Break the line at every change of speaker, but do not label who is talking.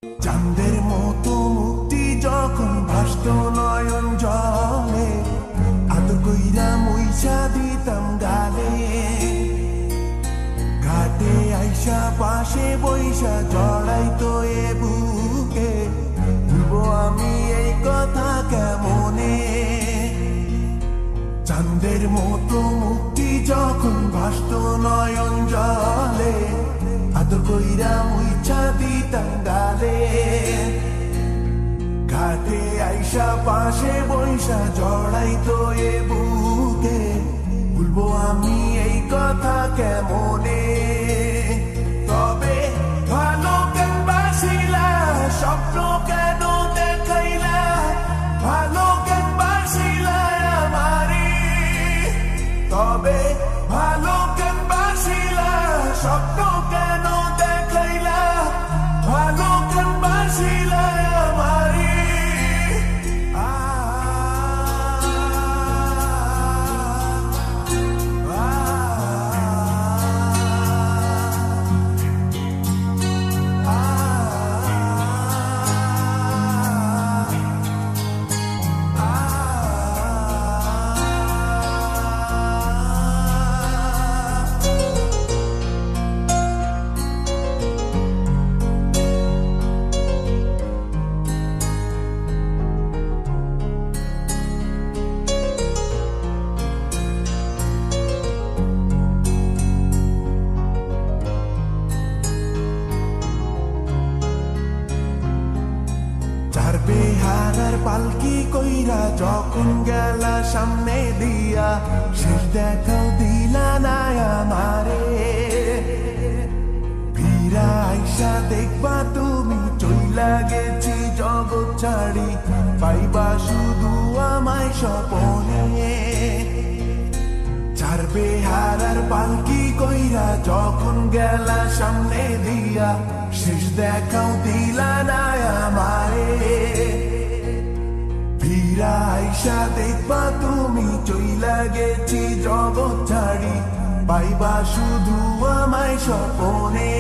চাঁদের মতো মুক্তি যখন ভাসত নয়ন জলে, আদর কইরা মুইসা দিতাম গালে। ঘাটে আইসা পাশে বইসা জড়াইতো এ বুকে, ভুলবো আমি এই কথা কেমনে। চাঁদের মতো মুক্তি যখন ভাসত নয়ন জলে, আদর কইরা মুইছা দিতাম গালে। ঘাটে আইসা পাশে বইসা জড়াইতো এ বুকে, ভুলবো আমি এই কথা কেমনে। তবে ভালো কেন বাসিলা, স্বপ্ন কেন দেখাইলা, ভালো কেন বাসিলা আমারে। তবে ভালো কেন বাসিলা, স্বপ্ন কেন দেখাইলা, ভালো কেন বাসিলা আমারে। চার বেহারার পালকি কইরা যখন গেলা সামনে দিয়া, শেষ দেখাও দিলা না আমারে। ফিরা আইসা দেখবা তুমি চইলা গেছি জগৎ ছাড়ি, পাইবা শুধু আমায় স্বপনে। চার বেহারার পালকি কইরা যখন গেলা সামনে দিয়া, শেষ দেখাও দিলা না আমারে। ফিরা আইসা দেখবা তুমি চইলা গেছি জগৎ ছাড়ি, পাইবা শুধু আমায় স্বপনে।